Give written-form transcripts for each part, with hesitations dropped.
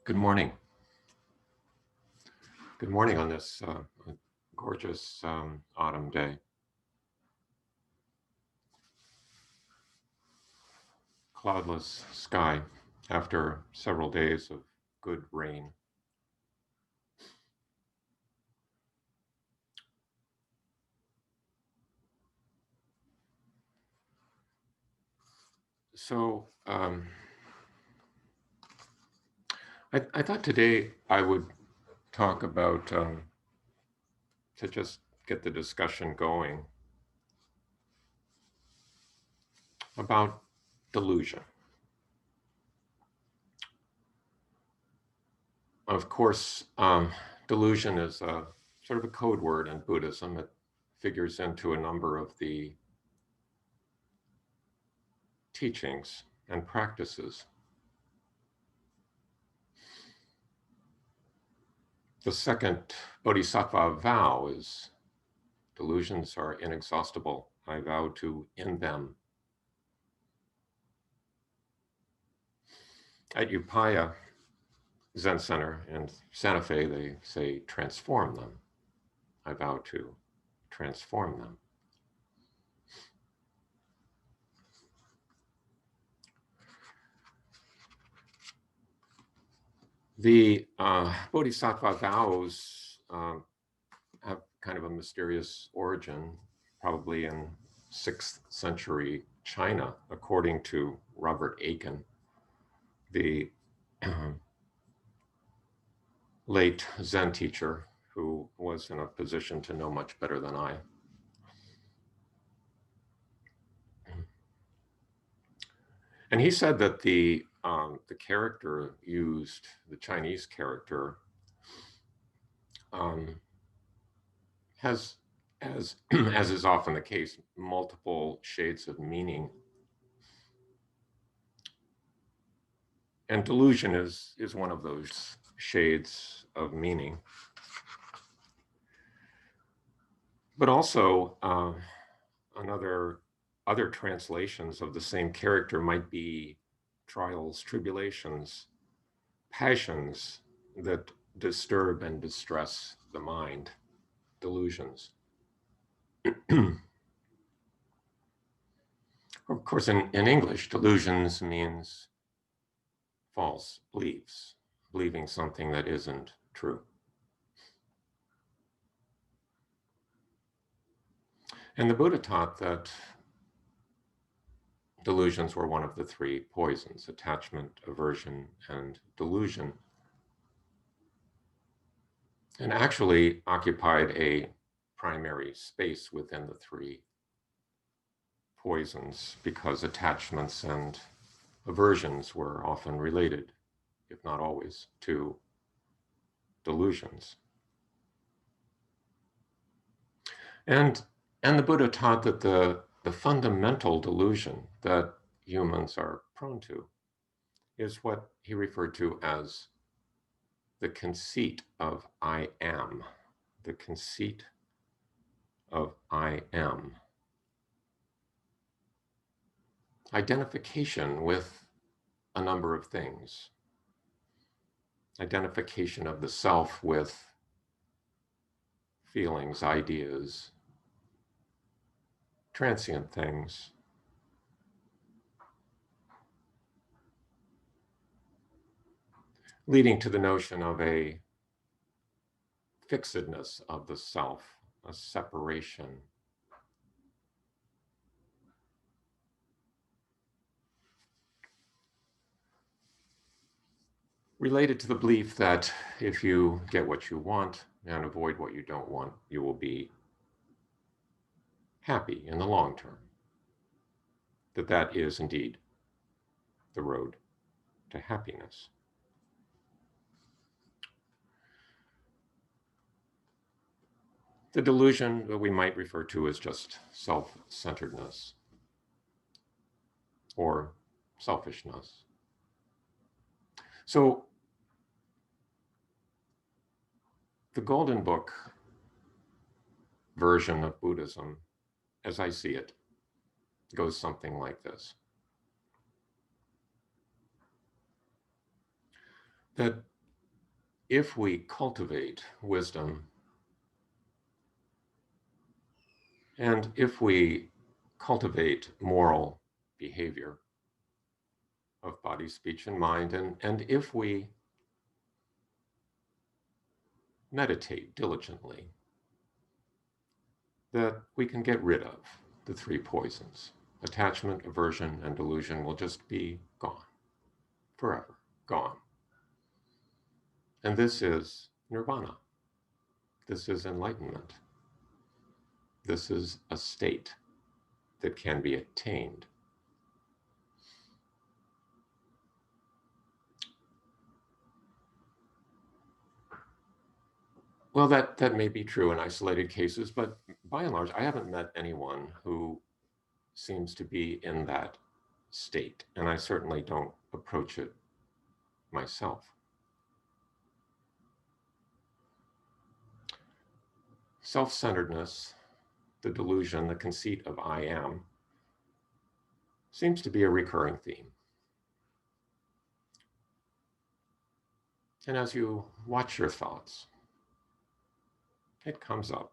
Good morning. Good morning on this gorgeous autumn day. Cloudless sky after several days of good rain. So I thought today I would talk about, to just get the discussion going, about delusion. Of course, delusion is a sort of a code word in Buddhism. It figures into a number of the teachings and practices. The second bodhisattva vow is delusions are inexhaustible. I vow to end them. At Upaya Zen Center in Santa Fe, they say transform them. I vow to transform them. The bodhisattva vows have kind of a mysterious origin, probably in 6th century China, according to Robert Aiken, the late Zen teacher who was in a position to know much better than I. And he said that the character used, the Chinese character, has, as is often the case, multiple shades of meaning. And delusion is one of those shades of meaning. But also, other translations of the same character might be trials, tribulations, passions that disturb and distress the mind, delusions. Of course, in English, delusions means false beliefs, believing something that isn't true. And the Buddha taught that delusions were one of the three poisons: attachment, aversion, and delusion, and actually occupied a primary space within the three poisons because attachments and aversions were often related, if not always, to delusions. And the Buddha taught that the fundamental delusion that humans are prone to is what he referred to as the conceit of I am, the conceit of I am. Identification with a number of things. Identification of the self with feelings, ideas, transient things. Leading to the notion of a fixedness of the self, a separation. Related to the belief that if you get what you want and avoid what you don't want, you will be happy in the long term. That is indeed the road to happiness. The delusion that we might refer to as just self-centeredness or selfishness. So the Golden Book version of Buddhism, as I see it, goes something like this. That if we cultivate wisdom, and if we cultivate moral behavior of body, speech, and mind, and if we meditate diligently, that we can get rid of the three poisons. Attachment, aversion, and delusion will just be gone, forever gone. And this is nirvana. This is enlightenment. This is a state that can be attained. Well, that may be true in isolated cases, but by and large, I haven't met anyone who seems to be in that state, and I certainly don't approach it myself. Self-centeredness, the delusion, the conceit of I am, seems to be a recurring theme. And as you watch your thoughts, it comes up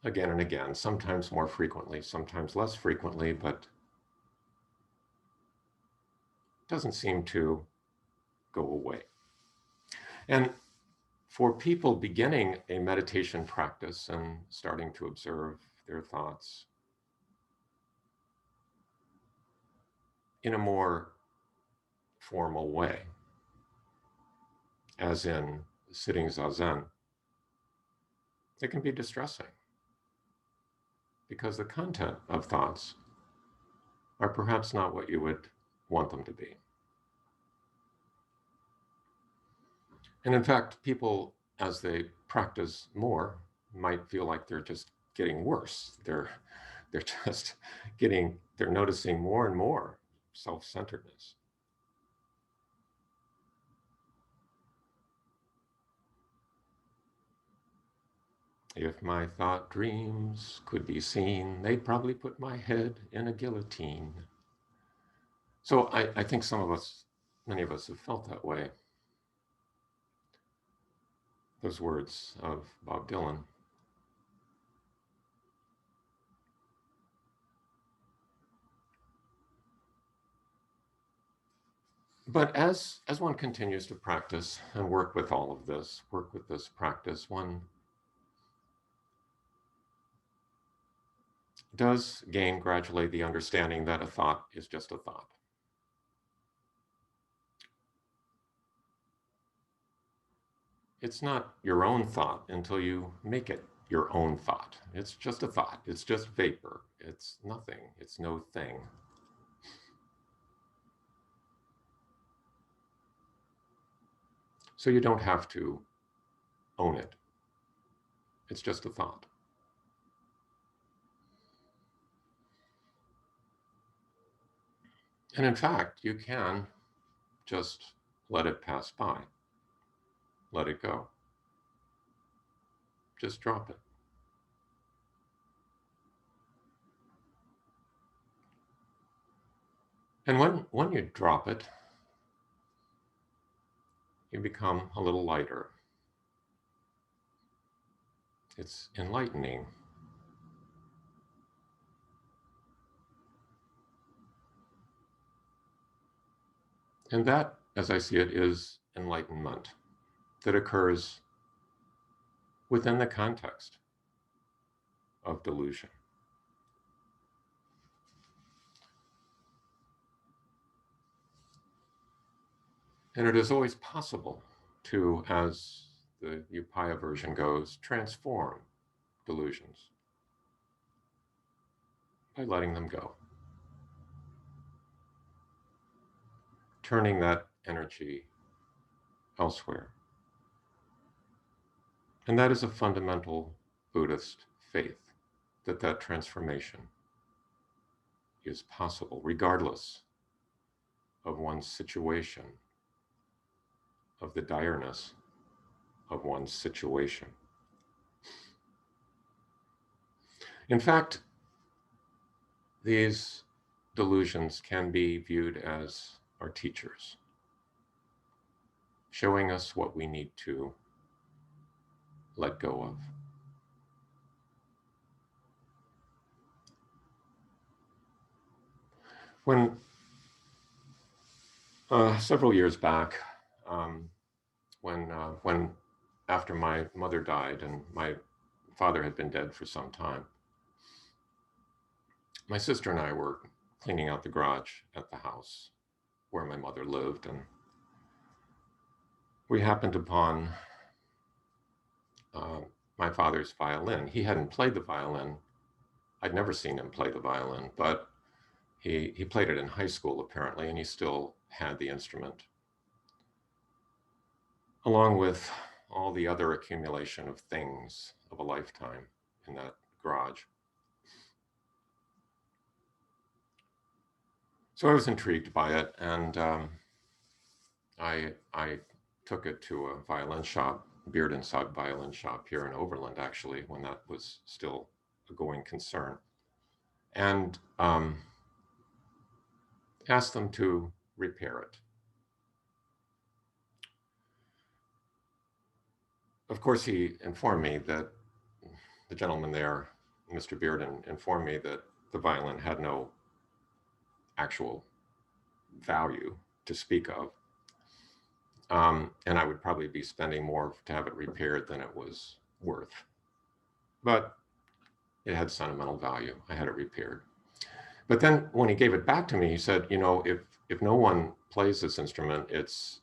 again and again, sometimes more frequently, sometimes less frequently, but doesn't seem to go away. And for people beginning a meditation practice and starting to observe their thoughts in a more formal way, as in sitting zazen, it can be distressing because the content of thoughts are perhaps not what you would want them to be. And in fact, people, as they practice more, might feel like they're just getting worse. They're noticing more and more self-centeredness. If my thought dreams could be seen, they'd probably put my head in a guillotine. So I think many of us have felt that way. Those words of Bob Dylan. But as one continues to practice and work with all of this, work with this practice, one does gain gradually the understanding that a thought is just a thought. It's not your own thought until you make it your own thought. It's just a thought. It's just vapor. It's nothing. It's no thing. So you don't have to own it. It's just a thought. And in fact, you can just let it pass by. Let it go. Just drop it. And when you drop it, you become a little lighter. It's enlightening. And that, as I see it, is enlightenment that occurs within the context of delusion. And it is always possible to, as the Upaya version goes, transform delusions by letting them go, turning that energy elsewhere. And that is a fundamental Buddhist faith, that transformation is possible, regardless of one's situation, of the direness of one's situation. In fact, these delusions can be viewed as our teachers, showing us what we need to let go of. When several years back, um, when after my mother died and my father had been dead for some time, my sister and I were cleaning out the garage at the house where my mother lived, and we happened upon uh, my father's violin. He hadn't played the violin. I'd never seen him play the violin, but he played it in high school apparently, and he still had the instrument, along with all the other accumulation of things of a lifetime in that garage. So I was intrigued by it, and I took it to a violin shop, Beard and Sod violin shop here in Overland, actually, when that was still a going concern, and asked them to repair it. Of course, he informed me that the gentleman there, Mr. Bearden, informed me that the violin had no actual value to speak of. And I would probably be spending more to have it repaired than it was worth. But it had sentimental value. I had it repaired. But then when he gave it back to me, he said, you know, if no one plays this instrument, it's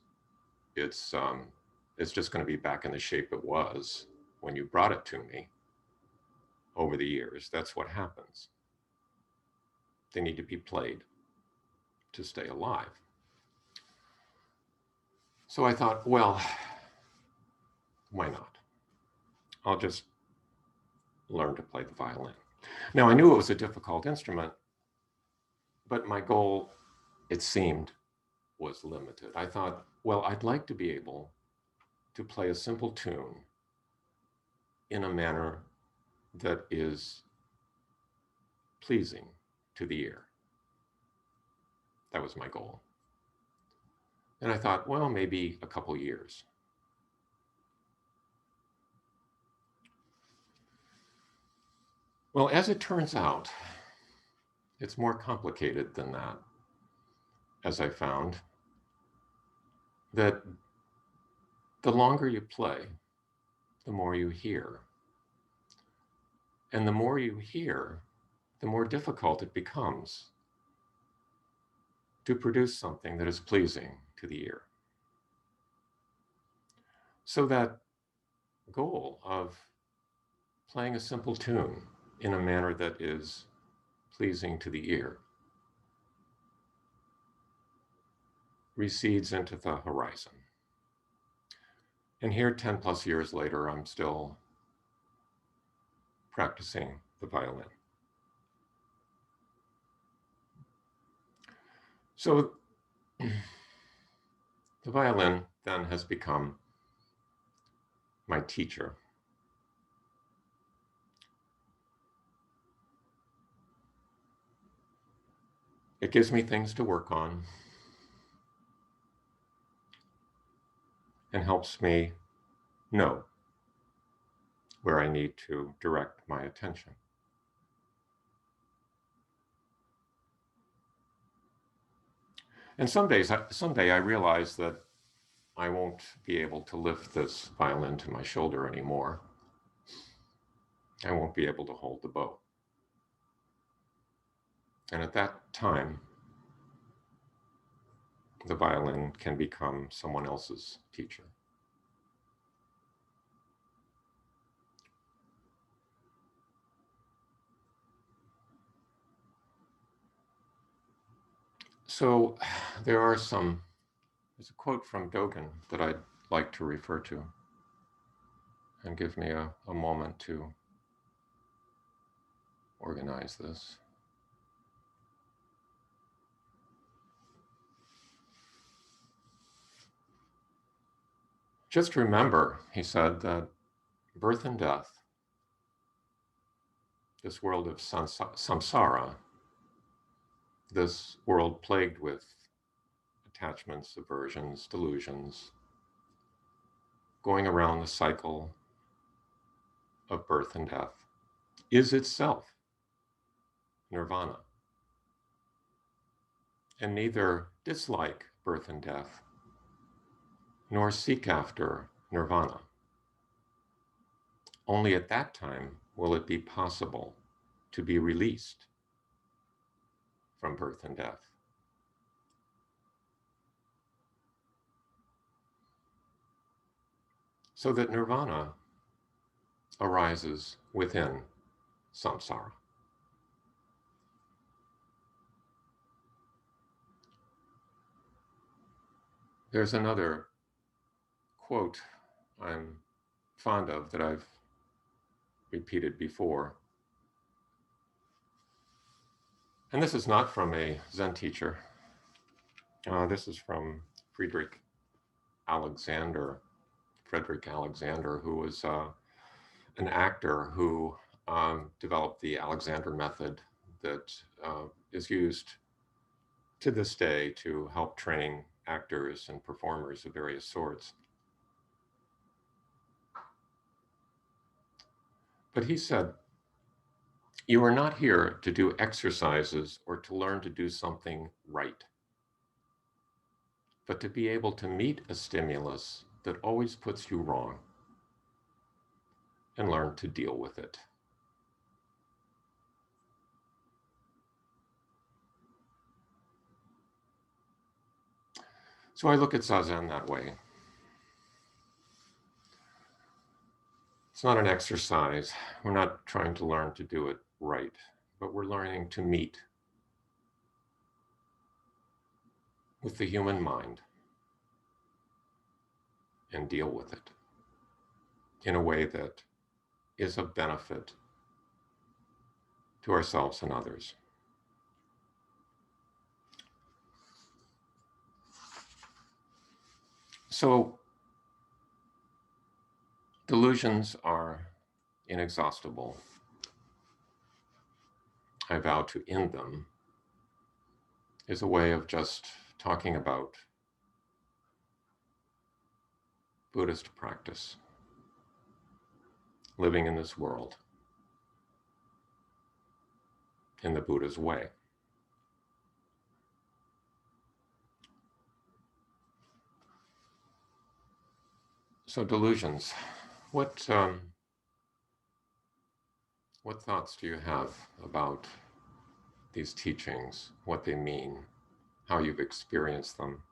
just going to be back in the shape it was when you brought it to me over the years. That's what happens. They need to be played to stay alive. So I thought, well, why not? I'll just learn to play the violin. Now, I knew it was a difficult instrument, but my goal, it seemed, was limited. I thought, well, I'd like to be able to play a simple tune in a manner that is pleasing to the ear. That was my goal. And I thought, well, maybe a couple years. Well, as it turns out, it's more complicated than that, as I found, that the longer you play, the more you hear. And the more you hear, the more difficult it becomes to produce something that is pleasing to the ear. So that goal of playing a simple tune in a manner that is pleasing to the ear recedes into the horizon. And here, 10 plus years later, I'm still practicing the violin. So the violin then has become my teacher. It gives me things to work on and helps me know where I need to direct my attention. And someday I realize that I won't be able to lift this violin to my shoulder anymore. I won't be able to hold the bow. And at that time, the violin can become someone else's teacher. So there's a quote from Dogen that I'd like to refer to and give me a moment to organize this. Just remember, he said, that birth and death, this world of samsara, this world plagued with attachments, aversions, delusions, going around the cycle of birth and death, is itself nirvana. And neither dislike birth and death nor seek after nirvana. Only at that time will it be possible to be released from birth and death. So that nirvana arises within samsara. There's another quote I'm fond of that I've repeated before. And this is not from a Zen teacher. This is from Frederick Alexander, who was an actor who developed the Alexander method that is used to this day to help train actors and performers of various sorts. But he said, "You are not here to do exercises or to learn to do something right, but to be able to meet a stimulus that always puts you wrong and learn to deal with it." So I look at Zazen that way. It's not an exercise. We're not trying to learn to do it right, but we're learning to meet with the human mind and deal with it in a way that is of benefit to ourselves and others. So delusions are inexhaustible. I vow to end them is a way of just talking about Buddhist practice, living in this world in the Buddha's way. So delusions, what thoughts do you have about these teachings, what they mean, how you've experienced them?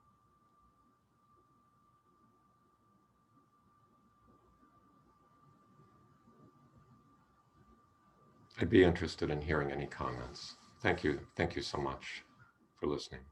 I'd be interested in hearing any comments. Thank you so much for listening.